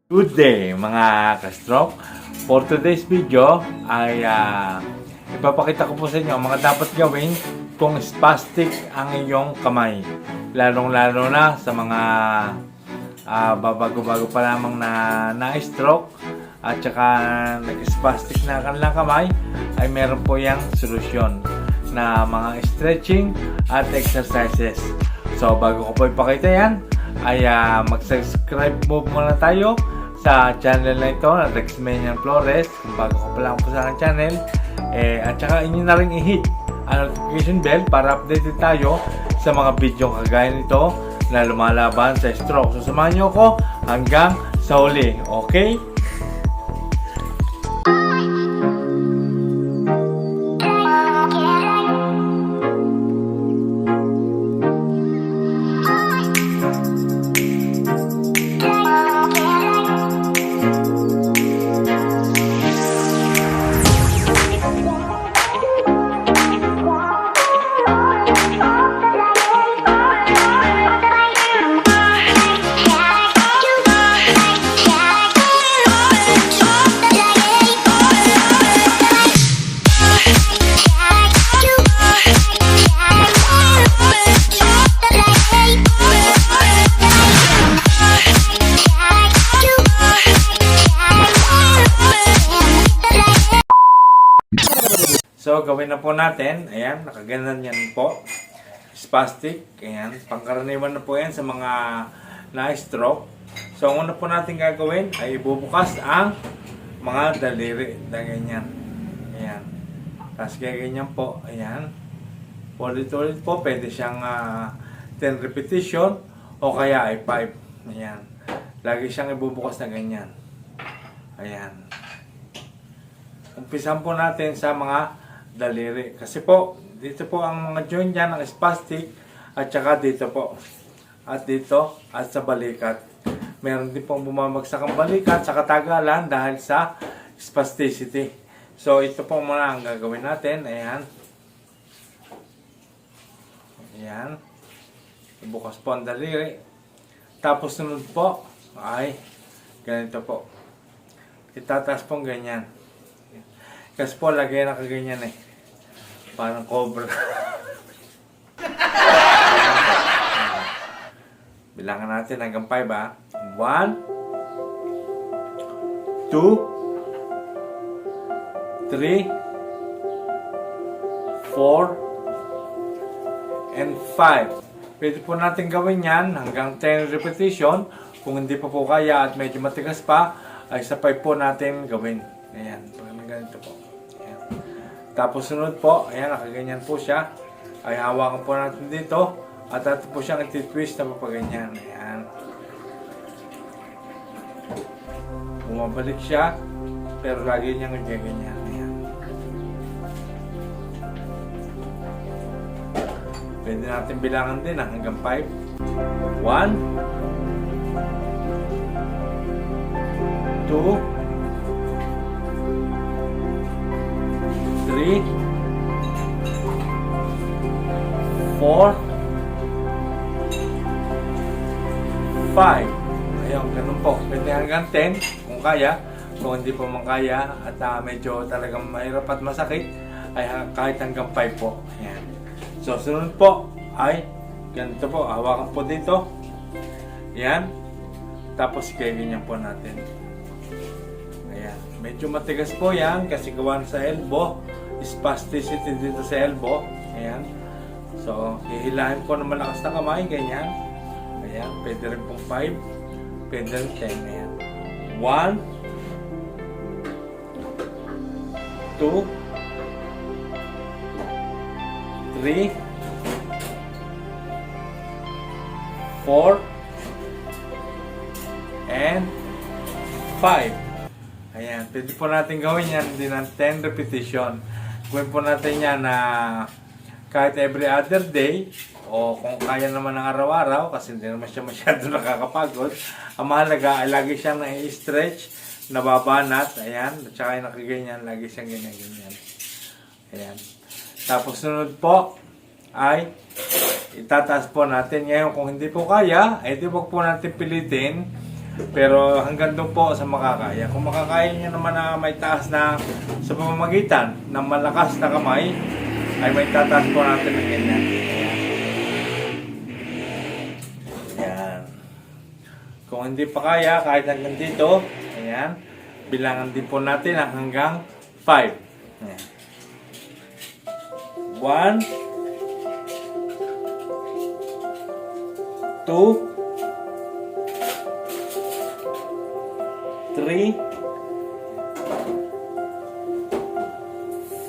Good day mga ka-stroke. For today's video ay ipapakita ko po sa inyo mga dapat gawin kung spastic ang iyong kamay. Lalong-lalo na sa mga babago-bago pa lamang na-stroke at saka nag-spastic na kanilang kamay, ay meron po yung solusyon na mga stretching at exercises. So bago ko po ipakita yan, ay mag-subscribe po muna tayo sa channel na ito na Rexmanian Flores kung bago ko pa lang po sa aking channel, at saka inyo na rin i-hit ang notification bell para updated tayo sa mga video kagaya nito na lumalaban sa stroke. So samahan nyo ako hanggang sa huli, okay? So, gawin na po natin. Ayan, nakaganan yan po. Spastic. Ayan, pangkaraniwan na po yan sa mga na-stroke. So, ang una po natin gagawin ay ibubukas ang mga daliri na ganyan. Ayan. Tapos ganyan po. Ayan. Ulit-ulit po. Pwede siyang 10 repetition o kaya ay 5. Ayan. Lagi siyang ibubukas na ganyan. Ayan. Umpisan po natin sa mga daliri. Kasi po, dito po ang mga joint dyan, ang spastic, at saka dito po. At dito, at sa balikat. Meron din pong bumabagsak ang balikat sa katagalan dahil sa spasticity. So, ito po muna ang gagawin natin. Ayan. Ayan. Ibukas po ang daliri. Tapos sunod po, ay ganito po. Itataas pong ganyan. Kasi po, lagay na kaganyan eh. Parang cobra. Bilangan natin hanggang 5 1, 2, 3, 4, and 5. Pwede po natin gawin yan hanggang 10 repetition. Kung hindi pa po kaya at medyo matigas pa, ay sa 5 po natin gawin. Ayan, parang ganito po. Tapos sunod po, ayan, nakaganyan po siya. Ay hawakan po natin dito. At ito po siyang iti-twist na papaganyan. Ayan. Bumabalik siya. Pero lagi niyang ganyan. Ayan. Pwede natin bilangan din hanggang 5. 1, 2, 3, 4, 5. Ayun, ganun po. Pwede hanggang 10 kung kaya. Kung hindi po man kaya at medyo talagang mahirap at masakit, ay kahit hanggang 5 po. Ayan. So, sunod po ay ganito po. Hawakan po dito. Ayan. Tapos ganyan po natin. Ayan. Medyo matigas po yan kasi gawa sa elbow. Spasticity dito sa elbow. Ayan. So, hihilahin ko na malakas na kamay. Ganyan. Ayan. Pwede rin pong 5. Pwede rin 10. Ayan. 1, 2, 3, 4, and 5. Ayan. Pwede po natin gawin yan din ng 10 repetition. Gawin po natin yan na kahit every other day o kung kaya naman ng araw-araw kasi hindi naman siya masyado nakakapagod. Ang mahalaga ay lagi siyang na-stretch, nababanat, ayan, at saka yung nakaganyan, lagi siyang ganyan-ganyan. Ayan. Tapos sunod po ay itataas po natin. Ngayon kung hindi po kaya, ay di wag po natin pilitin Pero hanggang doon po sa makakaya. Kung makakaya nyo naman na may taas na sa pamamagitan ng malakas na kamay, ay may tataas po natin ng ganyan. Ayan. Kung hindi pa kaya, kahit hanggang dito, ayan, bilangan din po natin hanggang 5. Ayan. 1, 2, 3,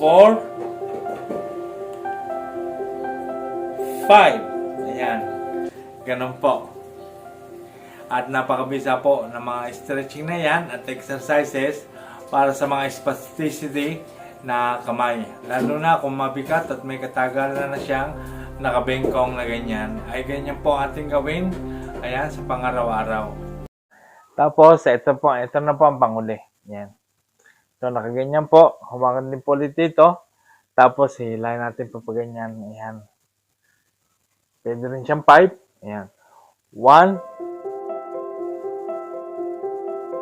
4, 5. Ayan. Ganun po. At napakabisa po ng mga stretching na yan at exercises para sa mga spasticity na kamay. Lalo na kung mabigat at may katagalan na siyang nakabengkong na ganyan. Ay ganyan po ating gawin. Ayan, sa pangaraw-araw. Tapos, ito na po ang panghuli. Yan. So, nakaganyan po. Hawakan din po ulit dito. Tapos, hilahin natin po pa ganyan. Ayan. Pwede rin siyang 5. Ayan. 1,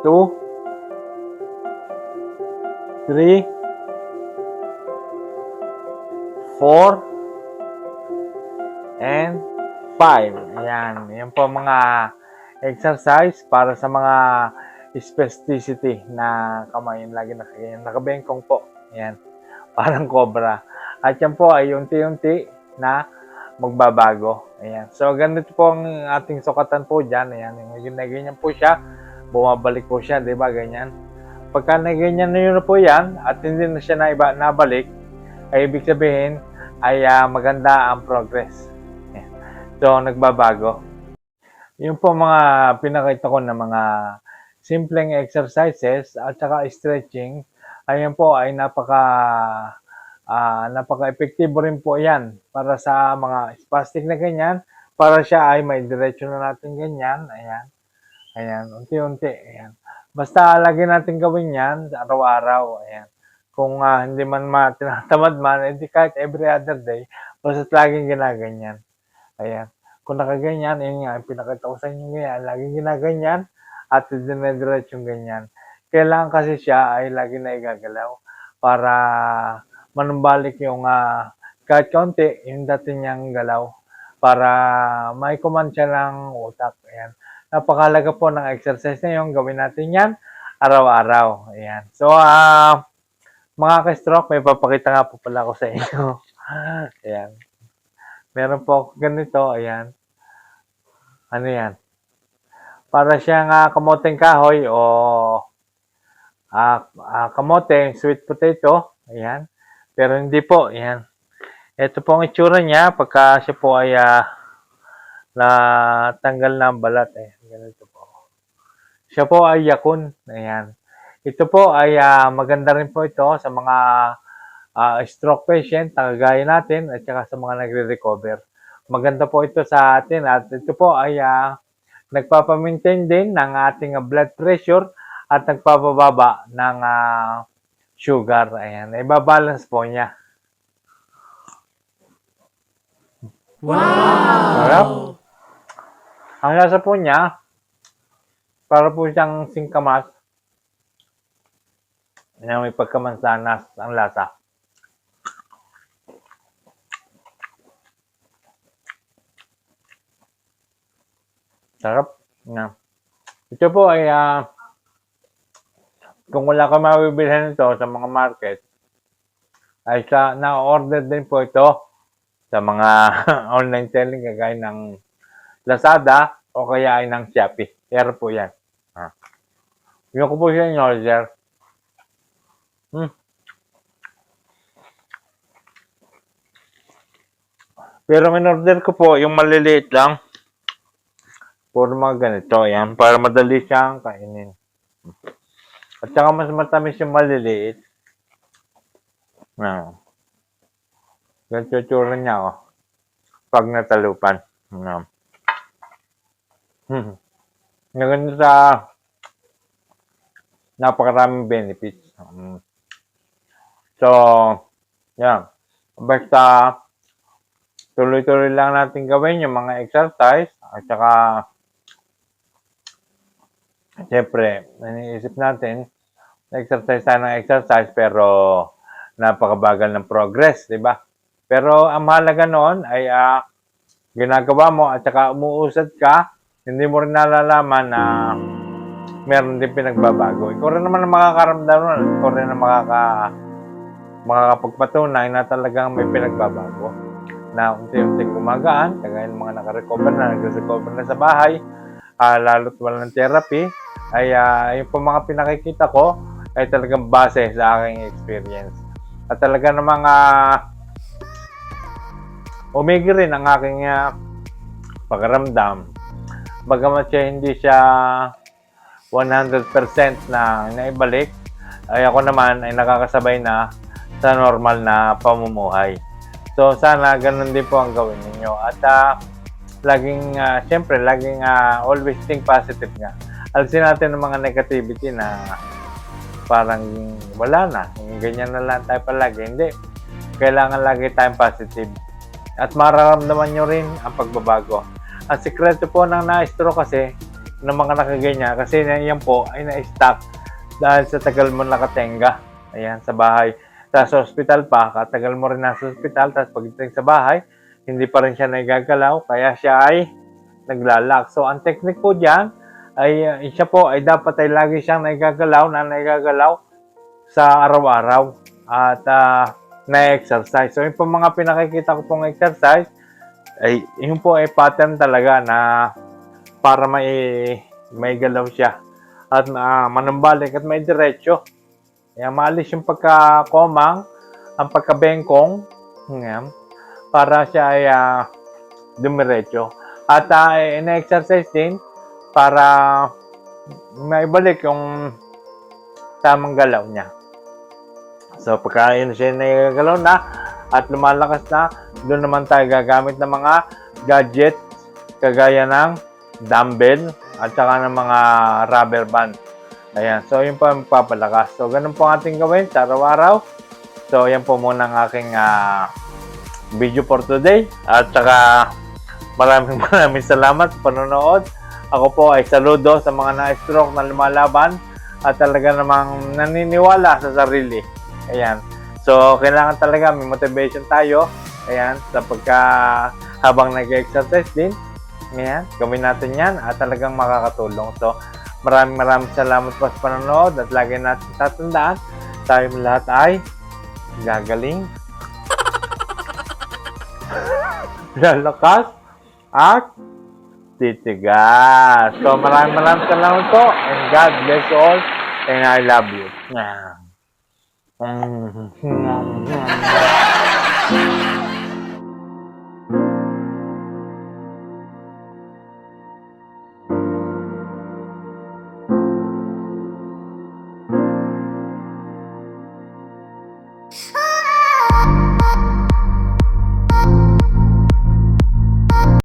2, 3, 4, and 5. Ayan. Yan po mga exercise para sa mga spasticity na kamay. Lagi nakabengkong po. Ayan. Parang cobra. At yan po ay unti-unti na magbabago. Ayan. So, ganito po ang ating sukatan po dyan. Ayan. Ganyan po siya. Bumabalik po siya. Diba? Ganyan. Pagka ganyan na yun po yan at hindi na siya nabalik, ay ibig sabihin ay maganda ang progress. Ayan. So, nagbabago. Yung po mga pinakita ko na mga simpleng exercises at saka stretching, ayan po ay napaka-epektibo rin po yan para sa mga spastic na ganyan, para siya ay may diretso na natin ganyan. Ayan. Ayan, unti-unti. Ayan. Basta lagi natin gawin yan araw-araw. Ayan. Kung hindi man tinatamad man, hindi kahit every other day, basta laging ginaganyan. Ayan. Kung nakaganyan, yun nga, pinakita ko sa inyo ngayon, laging ginaganyan at dinediretso yung ganyan. Kailangan kasi siya ay lagi na igagalaw para manumbalik yung kahit kaunti, yung dati niyang galaw para may command siya ng utak. Ayan. Napakalaga po ng exercise na yun. Gawin natin yan araw-araw. Ayan. So, mga ka-stroke, may papakita nga po pala ako sa inyo. Ayan. Meron po ganito. Ayan. Ano yan? Para siyang kamoteng kahoy o kamote, sweet potato. Ayan. Pero hindi po. Ayan. Ito po ang itsura niya pagka siya po ay natanggal na ang balat. Ganito po. Siya po ay yakun. Ayan. Ito po ay maganda rin po ito sa mga stroke patient, kagaya natin, at saka sa mga nagre-recover. Maganda po ito sa atin at ito po ay nagpapamaintain din ng ating blood pressure at nagpapababa ng sugar. Ayan, ibabalance po niya. Wow! Sarap. Ang lasa po niya, para po siyang singkamas. Ayan, may pagkamansanas ang lasa. Sarap. Yan. Ito po ay kung wala ka mabibilhan nito sa mga market, ay na-order din po ito sa mga online selling kagaya ng Lazada o kaya ay ng Shopee. Pero po yan. Yung ko po siya in order. Pero in-order ko po yung maliliit lang. Puro mga ganito, yan. Para madali siyang kainin. At saka mas matamis yung maliliit. Ganito yung tsura niya, oh. Pag natalupan. Ganito sa napakaraming benefits. So, yan. Basta, tuloy-tuloy lang natin gawin yung mga exercise. At saka, Siyempre, iniisip natin, exercise tayo ng exercise pero napakabagal ng progress, di ba? Pero ang mahalaga noon ay ginagawa mo at saka umuusad ka, hindi mo rin nalalaman na meron din pinagbabago. Ikaw rin naman ang makakaramdam nun. Ikaw rin ang makakapagpatunay na talagang may pinagbabago. Na unti-unting gumagaan, kagaya ng mga nag-recover na sa bahay, lalo't walang therapy, ay yung po mga pinakikita ko ay talagang base sa aking experience. At talaga namang umigi rin ang aking pakiramdam. Bagamat hindi siya 100% na naibalik, ay ako naman ay nakakasabay na sa normal na pamumuhay. So sana ganun din po ang gawin ninyo. At siyempre, laging always think positive nga. Alisin natin ang mga negativity na parang wala na. Ganyan na lang tayo palagi. Hindi. Kailangan lagi tayong positive. At mararamdaman nyo rin ang pagbabago. Ang sikreto po ng na-stroke kasi ng mga nakaganyan, kasi yan po ay na-stuck dahil sa tagal mo nakatenga. Ayan, sa bahay. Sa hospital pa, katagal mo rin nasa hospital, tapos pagdating sa bahay, hindi pa rin siya nagagalaw, kaya siya ay naglalak. So, ang technique po dyan, ay siya po ay dapat ay lagi siyang nagagalaw sa araw-araw at na-exercise. So, yung po mga pinakikita ko pong exercise, ay yun po ay pattern talaga na para may galaw siya at manumbalik at may diretso. Kaya maalis yung pagkakomang, ang pagkabengkong, para siya ay dumiretso. At ina-exercise din para maibalik yung tamang galaw niya. So pagka yun siya nagagalaw na at lumalakas na, doon naman tayo gagamit ng mga gadgets kagaya ng dumbbell at saka ng mga rubber band. Ayan, so yun po ang magpapalakas. So ganun po ang ating gawin sa araw-araw. So yan po muna ang aking video for today. At saka maraming salamat sa panonood. Ako po ay saludo sa mga na-stroke na lumalaban at talaga namang naniniwala sa sarili. Ayan. So, kailangan talaga may motivation tayo. Ayan. Sa habang nag-exercise din. Ayan. Gawin natin yan at talagang makakatulong. So, maraming salamat po sa panonood at lagi natin tatandaan tayo lahat ay gagaling, lalakas, at titigas. So, maraming salamat po and God bless you all and I love you.